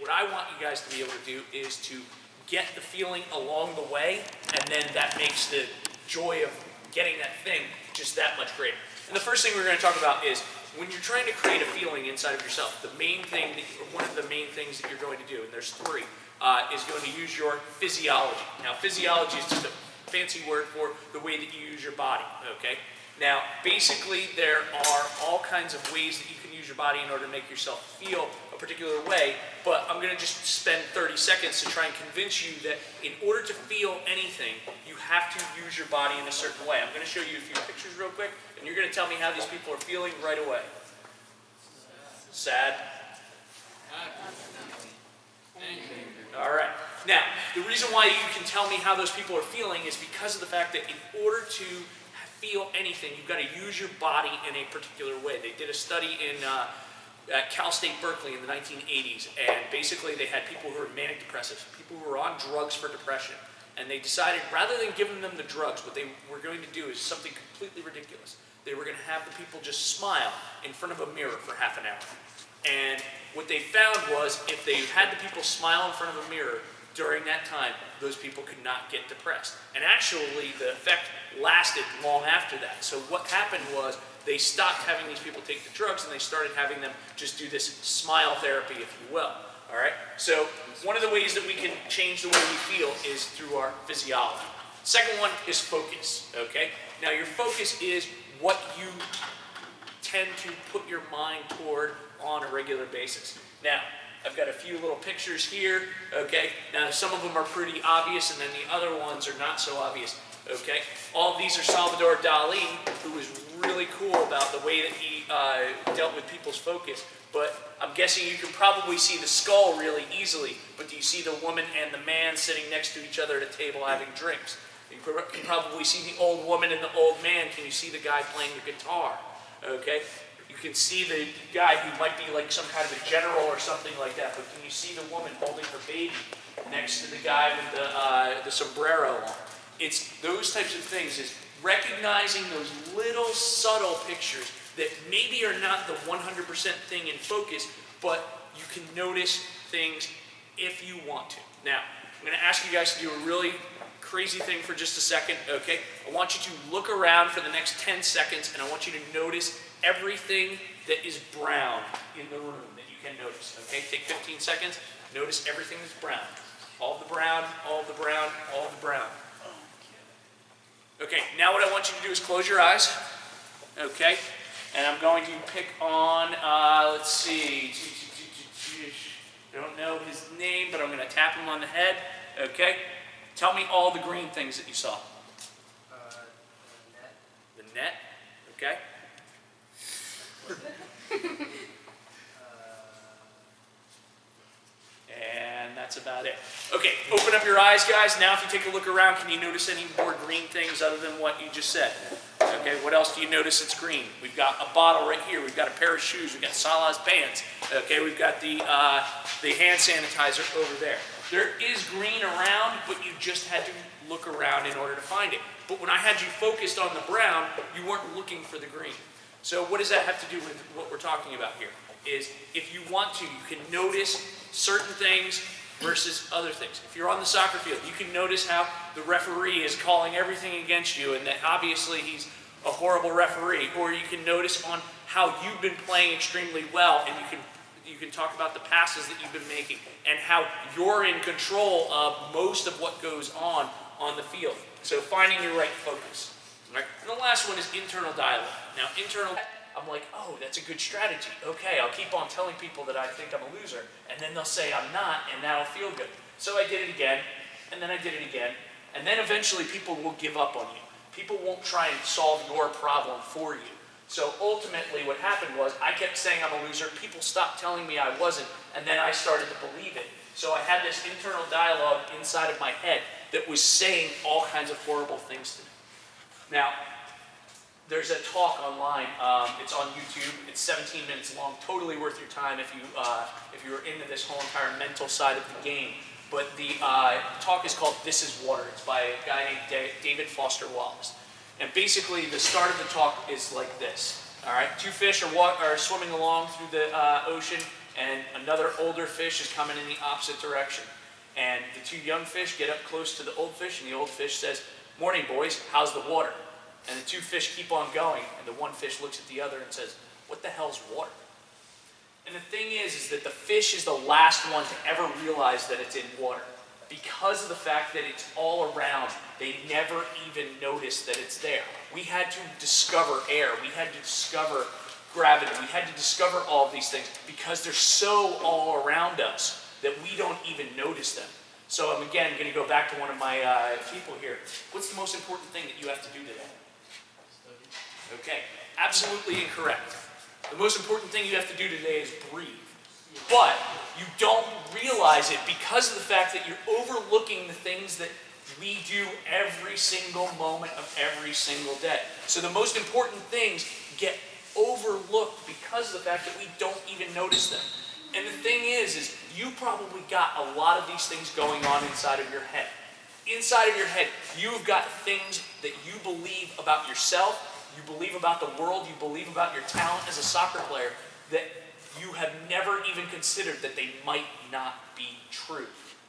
what I want you guys to be able to do is to get the feeling along the way, and then that makes the joy of getting that thing just that much greater. And the first thing we're going to talk about is when you're trying to create a feeling inside of yourself, the main thing, one of the main things that you're going to do, and there's three, is going to use your physiology. Now, physiology is just a fancy word for the way that you use your body, okay? Now, basically, there are all kinds of ways that you can use your body in order to make yourself feel a particular way, but I'm going to just spend 30 seconds to try and convince you that in order to feel anything, you have to use your body in a certain way. I'm going to show you a few pictures real quick, and you're going to tell me how these people are feeling right away. Sad. All right. Now, the reason why you can tell me how those people are feeling is because of the fact that in order to feel anything, you've got to use your body in a particular way. They did a study at Cal State Berkeley in the 1980s, and basically they had people who were manic depressives, people who were on drugs for depression, and they decided rather than giving them the drugs, what they were going to do is something completely ridiculous. They were going to have the people just smile in front of a mirror for half an hour. And what they found was if they had the people smile in front of a mirror during that time, those people could not get depressed. And actually, the effect lasted long after that. So what happened was they stopped having these people take the drugs and they started having them just do this smile therapy, if you will. All right? So one of the ways that we can change the way we feel is through our physiology. Second one is focus, okay? Now your focus is what you tend to put your mind toward on a regular basis. Now, I've got a few little pictures here, okay? Now, some of them are pretty obvious, and then the other ones are not so obvious, okay? All of these are Salvador Dali, who was really cool about the way that he dealt with people's focus. But I'm guessing you can probably see the skull really easily, but do you see the woman and the man sitting next to each other at a table having drinks? You can probably see the old woman and the old man. Can you see the guy playing the guitar? Okay? You can see the guy who might be like some kind of a general or something like that, but can you see the woman holding her baby next to the guy with the sombrero on? It's those types of things, is recognizing those little subtle pictures that maybe are not the 100% thing in focus, but you can notice things if you want to. Now, I'm going to ask you guys to do a really crazy thing for just a second, okay? I want you to look around for the next 10 seconds, and I want you to notice everything that is brown in the room that you can notice, okay? Take 15 seconds, notice everything that's brown. All the brown, all the brown, all the brown. Okay, now what I want you to do is close your eyes, okay? And I'm going to pick on, let's see, I don't know his name, but I'm going to tap him on the head, okay? Tell me all the green things that you saw. The net. The net, okay? And that's about it. Okay, open up your eyes, guys. Now if you take a look around, can you notice any more green things other than what you just said? Okay, what else do you notice that's green? We've got a bottle right here. We've got a pair of shoes. We've got Salah's pants. Okay, we've got the hand sanitizer over there. There is green around, but you just had to look around in order to find it. But when I had you focused on the brown, you weren't looking for the green. So what does that have to do with what we're talking about here? Is if you want to, you can notice certain things versus other things. If you're on the soccer field, you can notice how the referee is calling everything against you and that obviously he's a horrible referee. Or you can notice on how you've been playing extremely well, and you can talk about the passes that you've been making and how you're in control of most of what goes on the field. So finding your right focus. Right? And the last one is internal dialogue. Now, I'm like, oh, that's a good strategy. Okay, I'll keep on telling people that I think I'm a loser, and then they'll say I'm not, and that'll feel good. So I did it again, and then I did it again, and then eventually people will give up on you. People won't try and solve your problem for you. So ultimately what happened was I kept saying I'm a loser, people stopped telling me I wasn't, and then I started to believe it. So I had this internal dialogue inside of my head that was saying all kinds of horrible things to me. Now, there's a talk online. It's on YouTube. It's 17 minutes long. Totally worth your time if you were into this whole entire mental side of the game. But the talk is called "This Is Water." It's by a guy named David Foster Wallace. And basically, the start of the talk is like this. All right, two fish are swimming along through the ocean, and another older fish is coming in the opposite direction. And the two young fish get up close to the old fish, and the old fish says, "Morning, boys, how's the water?" And the two fish keep on going, and the one fish looks at the other and says, "What the hell's water?" And the thing is that the fish is the last one to ever realize that it's in water. Because of the fact that it's all around, they never even notice that it's there. We had to discover air. We had to discover gravity. We had to discover all of these things because they're so all around us that we don't even notice them. So I'm again going to go back to one of my people here. What's the most important thing that you have to do today? Study. Okay, absolutely incorrect. The most important thing you have to do today is breathe. But you don't realize it because of the fact that you're overlooking the things that we do every single moment of every single day. So the most important things get overlooked because of the fact that we don't even notice them. And the thing is you probably got a lot of these things going on inside of your head. Inside of your head, you've got things that you believe about yourself, you believe about the world, you believe about your talent as a soccer player that you have never even considered that they might not be true.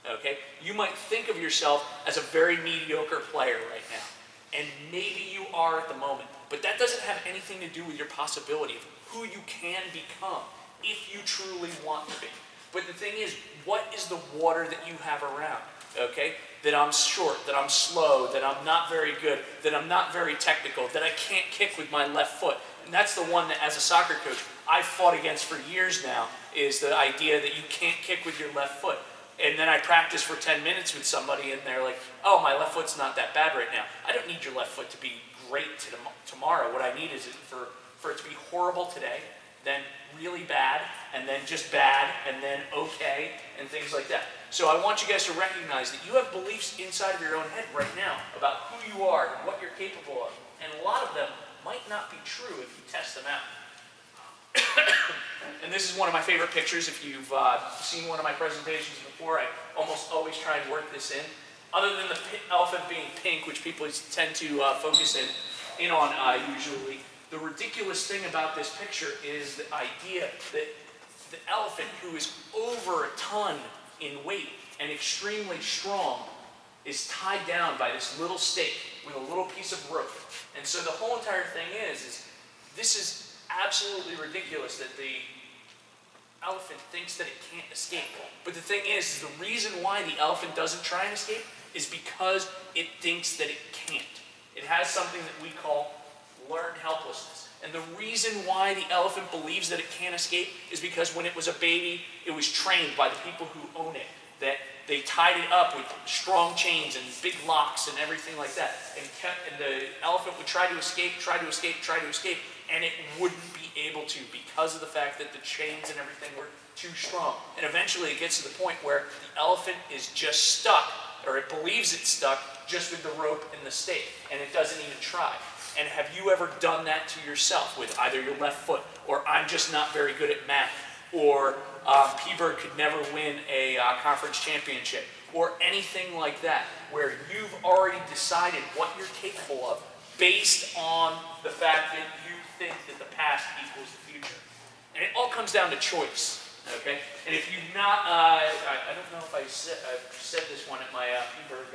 Okay? You might think of yourself as a very mediocre player right now. And maybe you are at the moment. But that doesn't have anything to do with your possibility of who you can become if you truly want to be. But the thing is, what is the water that you have around? Okay? That I'm short, that I'm slow, that I'm not very good, that I'm not very technical, that I can't kick with my left foot. And that's the one that, as a soccer coach, I've fought against for years now, is the idea that you can't kick with your left foot. And then I practice for 10 minutes with somebody, and they're like, "Oh, my left foot's not that bad right now." I don't need your left foot to be great tomorrow. What I need is for it to be horrible today, then really bad, and then just bad, and then okay, and things like that. So I want you guys to recognize that you have beliefs inside of your own head right now about who you are and what you're capable of. And a lot of them might not be true if you test them out. And this is one of my favorite pictures. If you've seen one of my presentations before, I almost always try and work this in. Other than the elephant being pink, which people tend to focus in on usually, the ridiculous thing about this picture is the idea that the elephant, who is over a ton in weight and extremely strong, is tied down by this little stake with a little piece of rope. And so the whole entire thing is this is absolutely ridiculous that the elephant thinks that it can't escape. But the thing is the reason why the elephant doesn't try and escape is because it thinks that it can't. It has something that we call learned helplessness. And the reason why the elephant believes that it can't escape is because when it was a baby, it was trained by the people who own it, that they tied it up with strong chains and big locks and everything like that. And the elephant would try to escape, and it wouldn't be able to because of the fact that the chains and everything were too strong. And eventually it gets to the point where the elephant is just stuck, or it believes it's stuck, just with the rope and the stake, and it doesn't even try. And have you ever done that to yourself with either your left foot, or I'm just not very good at math, or P-Bird could never win a conference championship, or anything like that, where you've already decided what you're capable of based on the fact that you think that the past equals the future. And it all comes down to choice, okay? And if you've not, I don't know if I've said this one at my P-Bird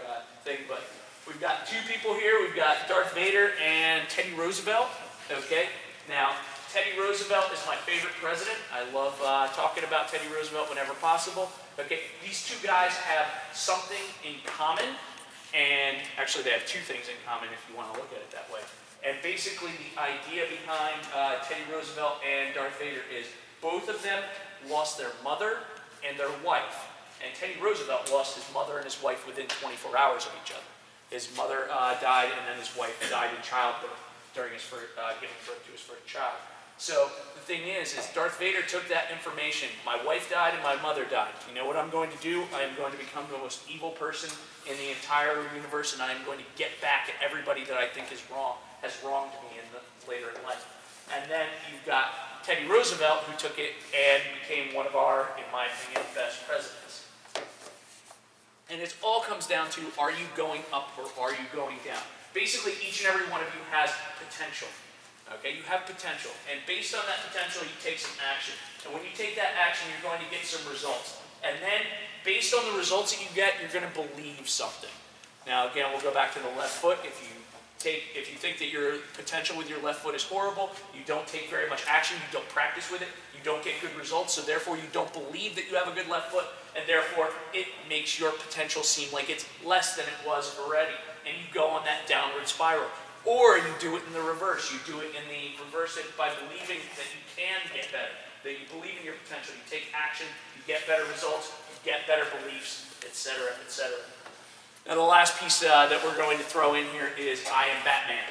thing, but we've got two people here. We've got Darth Vader and Teddy Roosevelt, okay? Now, Teddy Roosevelt is my favorite president. I love talking about Teddy Roosevelt whenever possible. Okay, these two guys have something in common, and actually they have two things in common if you want to look at it that way. And basically the idea behind Teddy Roosevelt and Darth Vader is both of them lost their mother and their wife. And Teddy Roosevelt lost his mother and his wife within 24 hours of each other. His mother died, and then his wife died in childbirth during his giving birth to his first child. So the thing is Darth Vader took that information. My wife died and my mother died. You know what I'm going to do? I am going to become the most evil person in the entire universe, and I am going to get back at everybody that I think has wronged me later in life. And then you've got Teddy Roosevelt, who took it and became one of our, in my opinion, best presidents. And it all comes down to, are you going up or are you going down? Basically, each and every one of you has potential. Okay, you have potential, and based on that potential, you take some action. And when you take that action, you're going to get some results. And then, based on the results that you get, you're going to believe something. Now, again, we'll go back to the left foot. If you think that your potential with your left foot is horrible, you don't take very much action, you don't practice with it, you don't get good results, so therefore you don't believe that you have a good left foot, and therefore it makes your potential seem like it's less than it was already, and you go on that downward spiral. Or you do it in the reverse. You do it in the reverse by believing that you can get better, that you believe in your potential, you take action, you get better results, you get better beliefs, etc., etc. Now the last piece that we're going to throw in here is I am Batman.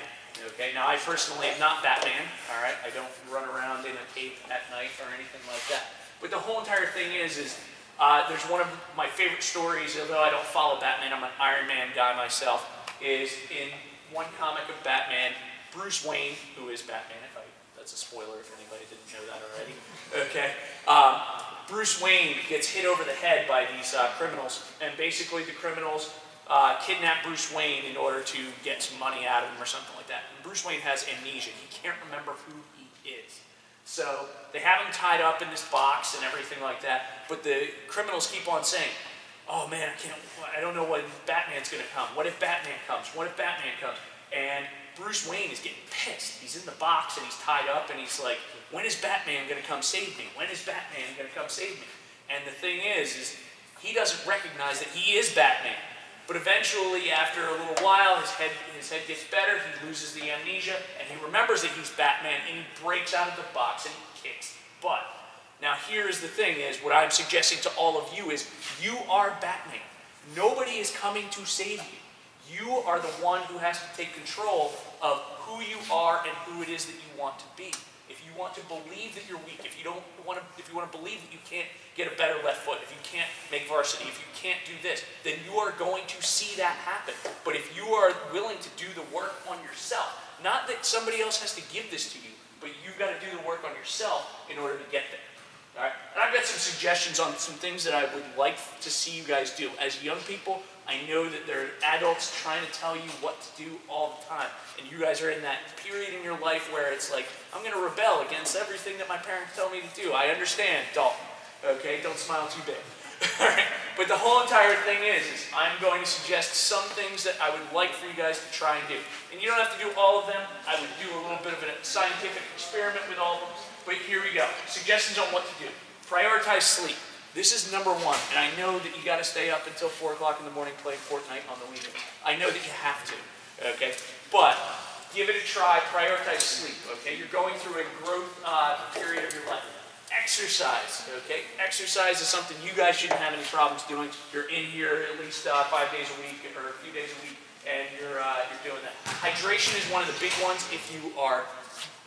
Okay, now I personally am not Batman, all right? I don't run around in a cape at night or anything like that. But the whole entire thing is there's one of my favorite stories, although I don't follow Batman, I'm an Iron Man guy myself, is in one comic of Batman, Bruce Wayne, who is Batman, that's a spoiler if anybody didn't know that already, okay? Bruce Wayne gets hit over the head by these criminals, and basically the criminals kidnap Bruce Wayne in order to get some money out of him or something like that. And Bruce Wayne has amnesia. He can't remember who he is. So they have him tied up in this box and everything like that, but the criminals keep on saying, oh man, I don't know when Batman's going to come. What if Batman comes? What if Batman comes? And Bruce Wayne is getting pissed. He's in the box and he's tied up and he's like, when is Batman going to come save me? When is Batman going to come save me? And the thing is he doesn't recognize that he is Batman. But eventually, after a little while, his head gets better, he loses the amnesia, and he remembers that he's Batman, and he breaks out of the box and he kicks butt. Now here's the thing is, what I'm suggesting to all of you is, you are Batman. Nobody is coming to save you. You are the one who has to take control of who you are and who it is that you want to be. If you want to believe that you're weak, if you want to believe that you can't get a better left foot, if you can't make varsity, if you can't do this, then you are going to see that happen. But if you are willing to do the work on yourself, not that somebody else has to give this to you, but you've got to do the work on yourself in order to get there. All right? And I've got some suggestions on some things that I would like to see you guys do. As young people, I know that there are adults trying to tell you what to do all the time. And you guys are in that period in your life where it's like, I'm going to rebel against everything that my parents tell me to do. I understand, Dalton. Okay? Don't smile too big. All right? But the whole entire thing is I'm going to suggest some things that I would like for you guys to try and do. And you don't have to do all of them. I would do a little bit of a scientific experiment with all of them. But here we go. Suggestions on what to do. Prioritize sleep. This is number one, and I know that you got to stay up until 4 o'clock in the morning playing Fortnite on the weekends. I know that you have to, okay? But give it a try. Prioritize sleep, okay? You're going through a growth period of your life. Exercise, okay? Exercise is something you guys shouldn't have any problems doing. You're in here at least 5 days a week or a few days a week, and you're doing that. Hydration is one of the big ones. If you are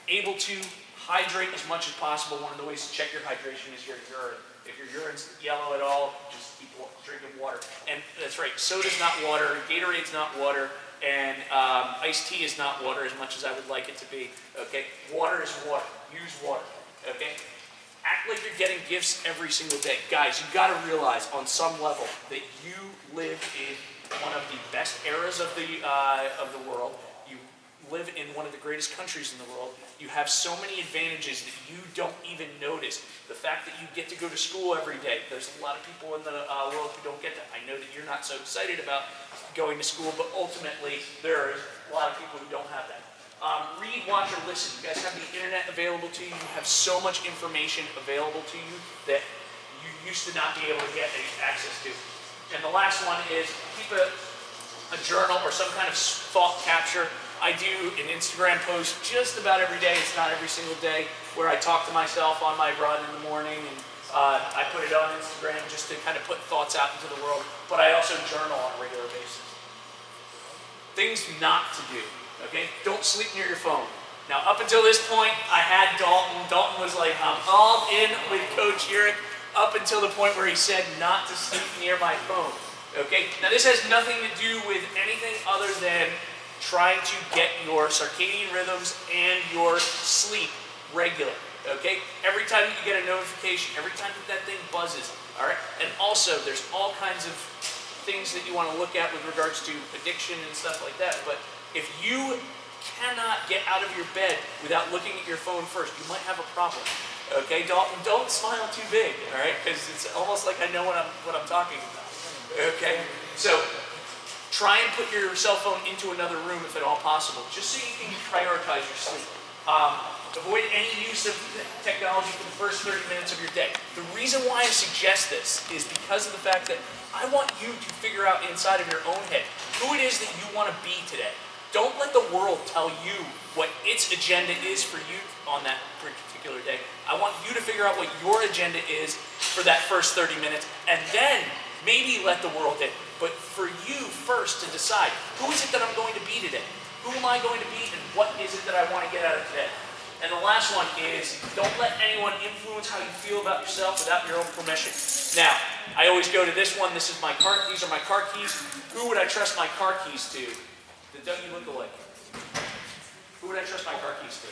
able to hydrate as much as possible, one of the ways to check your hydration is your urine. If your urine's yellow at all, just keep drinking water. And that's right, soda's not water, Gatorade's not water, and iced tea is not water as much as I would like it to be. Okay, water is water. Use water. Okay, act like you're getting gifts every single day, guys. You got to realize on some level that you live in one of the best eras of the world. You live in one of the greatest countries in the world. You have so many advantages that you don't even notice. The fact that you get to go to school every day. There's a lot of people in the world who don't get that. I know that you're not so excited about going to school, but ultimately there are a lot of people who don't have that. Read, watch, or listen. You guys have the internet available to you. You have so much information available to you that you used to not be able to get any access to. And the last one is keep a journal or some kind of thought capture. I do an Instagram post just about every day. It's not every single day, where I talk to myself on my run in the morning, and I put it on Instagram just to kind of put thoughts out into the world. But I also journal on a regular basis. Things not to do, okay? Don't sleep near your phone. Now, up until this point, I had Dalton. Dalton was like, I'm all in with Coach Huryk, up until the point where he said not to sleep near my phone, okay? Now, this has nothing to do with anything other than trying to get your circadian rhythms and your sleep regular, okay? Every time you get a notification, every time that thing buzzes, all right? And also, there's all kinds of things that you want to look at with regards to addiction and stuff like that, but if you cannot get out of your bed without looking at your phone first. You might have a problem. Okay, don't smile too big, all right? Because it's almost like I know what I'm talking about. Okay, so try and put your cell phone into another room if at all possible, just so you can prioritize your sleep. Avoid any use of technology for the first 30 minutes of your day. The reason why I suggest this is because of the fact that I want you to figure out inside of your own head who it is that you want to be today. Don't let the world tell you what its agenda is for you on that particular day. I want you to figure out what your agenda is for that first 30 minutes, and then maybe let the world in. But for you first to decide, who is it that I'm going to be today? Who am I going to be, and what is it that I want to get out of today? And the last one is, don't let anyone influence how you feel about yourself without your own permission. Now, I always go to this one. These are my car keys. Who would I trust my car keys to? Don't you look alike? Who would I trust my car keys to?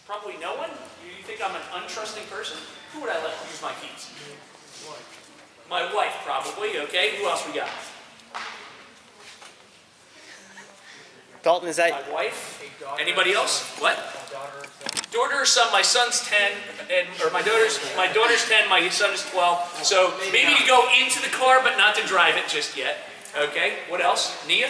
Probably no one? You think I'm an untrusting person? Who would I let use my keys? My wife, probably. Okay, who else we got? Dalton, is that... My wife? Anybody else? What? Daughter or son? My son's 10, or my daughter's 10, my son is 12. So maybe to go into the car, but not to drive it just yet. Okay, what else? Nia?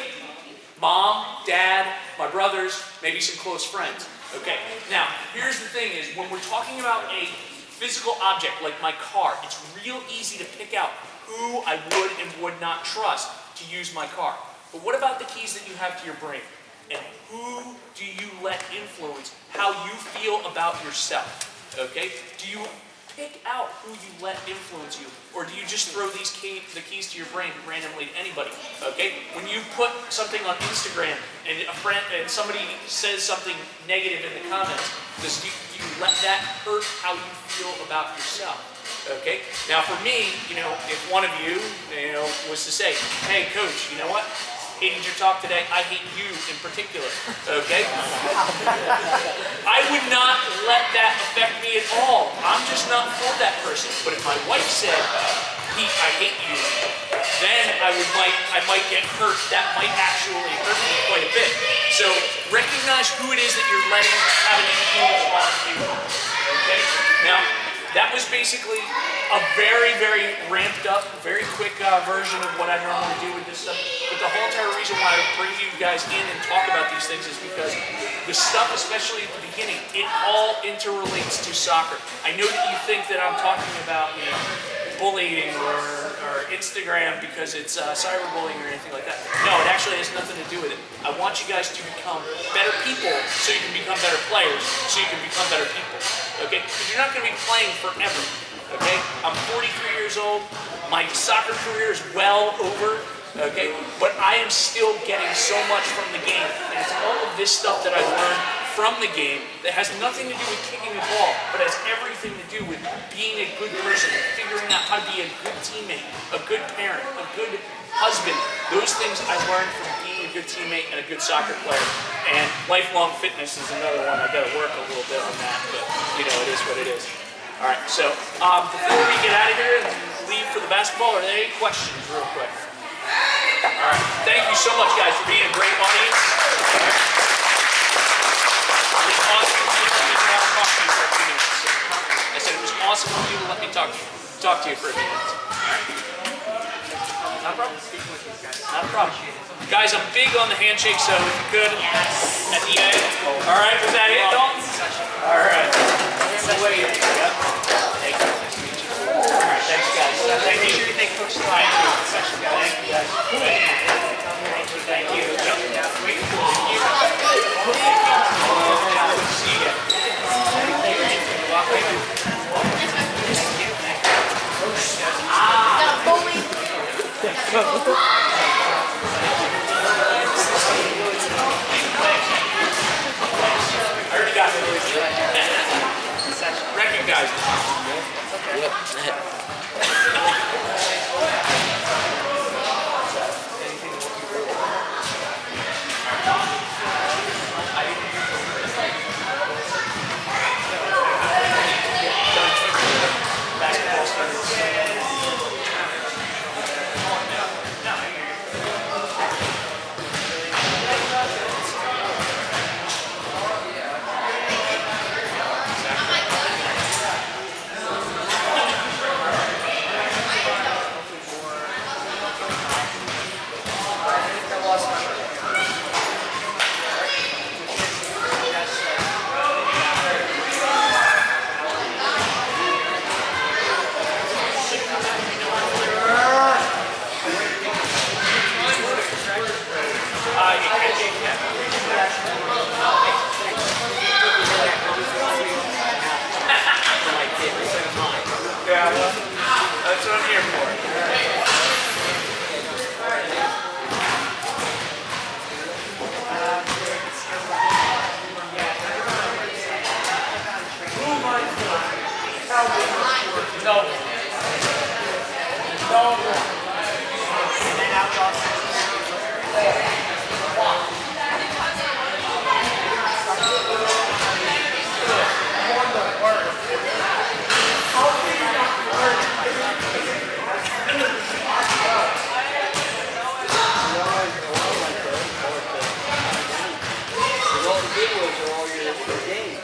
Mom, Dad, my brothers, maybe some close friends. Okay, now, here's the thing is, when we're talking about a physical object like my car, it's real easy to pick out who I would and would not trust to use my car. But what about the keys that you have to your brain? And who do you let influence how you feel about yourself? Okay? Do you pick out who you let influence you? Or do you just throw the keys to your brain randomly to anybody? Okay? When you put something on Instagram and a friend and somebody says something negative in the comments, do you let that hurt how you feel about yourself? Okay? Now for me, if one of you, was to say, hey coach, you know what? Hated your talk today. I hate you in particular. Okay? I would not let that affect me at all. I'm just not for that person. But if my wife said, Pete, I hate you, then I might get hurt. That might actually hurt me quite a bit. So recognize who it is that you're letting have an influence on you. Okay? Now, that was basically a very, very ramped up, very quick version of what I normally do with this stuff. But the whole entire reason why I bring you guys in and talk about these things is because the stuff, especially at the beginning, it all interrelates to soccer. I know that you think that I'm talking about, bullying or Instagram because it's cyberbullying or anything like that. No, it actually has nothing to do with it. I want you guys to become better people so you can become better players, so you can become better people. Okay? Because you're not going to be playing forever. Okay? I'm 43 years old. My soccer career is well over. Okay? But I am still getting so much from the game. And it's all of this stuff that I've learned from the game that has nothing to do with kicking the ball, but has everything to do with being a good person, figuring out how to be a good teammate, a good parent, a good husband. Those things I learned from being a good teammate and a good soccer player. And lifelong fitness is another one. I've got to work a little bit on that, but it is what it is. All right, so before we get out of here and leave for the basketball, are there any questions real quick? All right, thank you so much, guys, for being a great audience. It was awesome of you to let me talk to you for a few minutes. Not a problem. Not a problem. Guys, I'm big on the handshake, so if you could, at the end. All right, was that it, Dalton? All right. Thank you. All right, thanks, guys. Thank you. Thank you, Coach. Thank you. Thank you, guys. Thank you. See you. I already got it. Recognize Basketball started. what I'm here for. No. All the videos are all your games.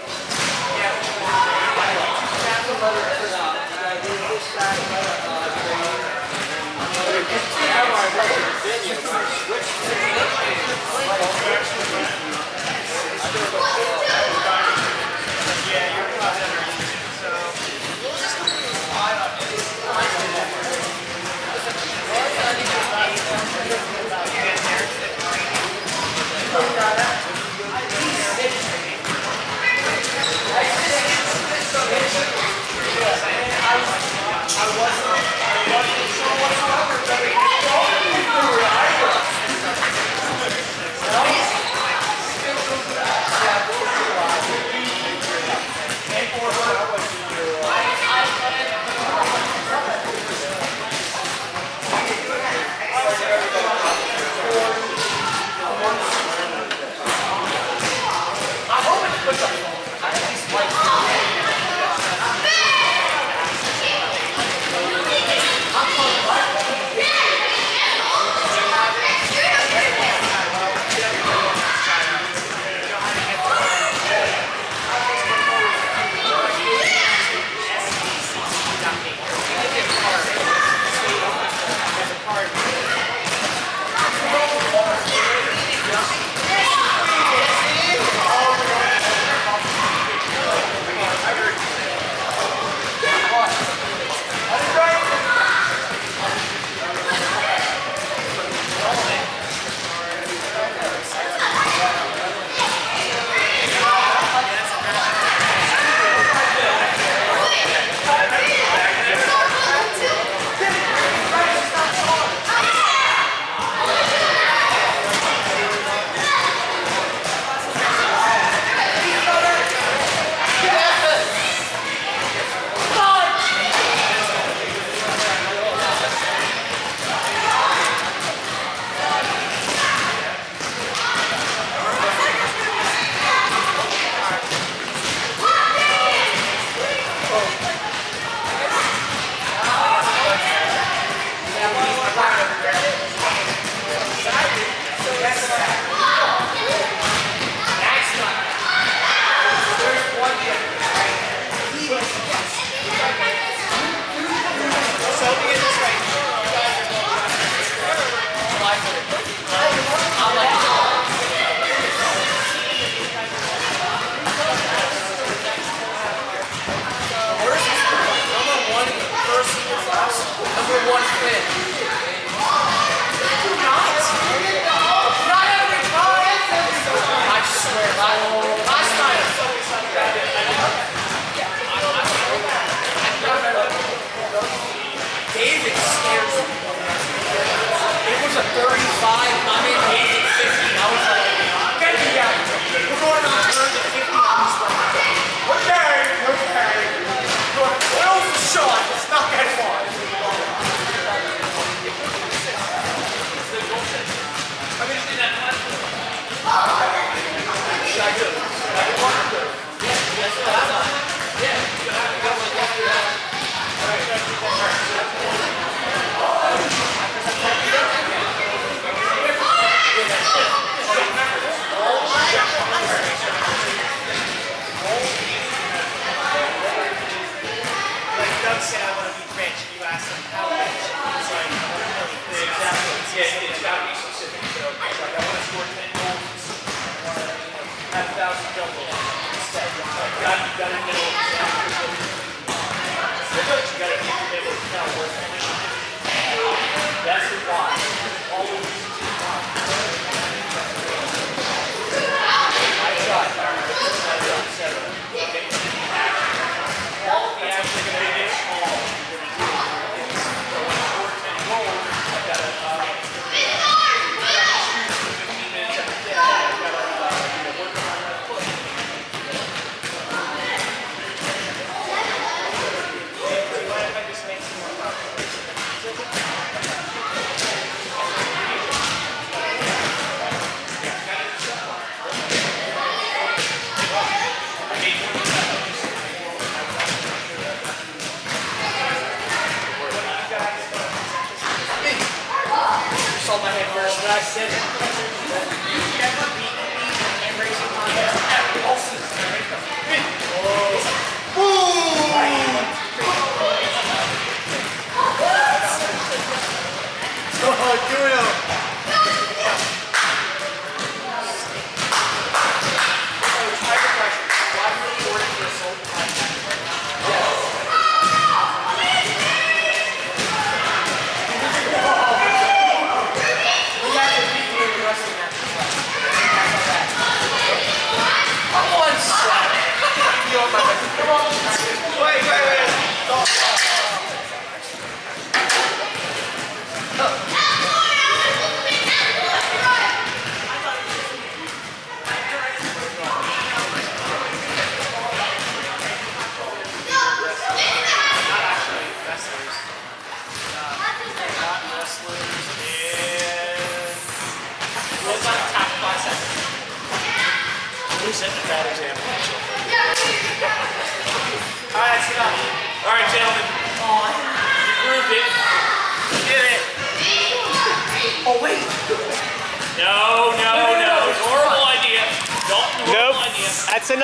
saw my head first, but I said it. You've never beaten me in a hand raising contest ever all season. Setting a bad example. All right, let's get up. All right, gentlemen. You proved it. You did it. Oh, wait. No. Horrible idea. Horrible idea. Nope. That's enough.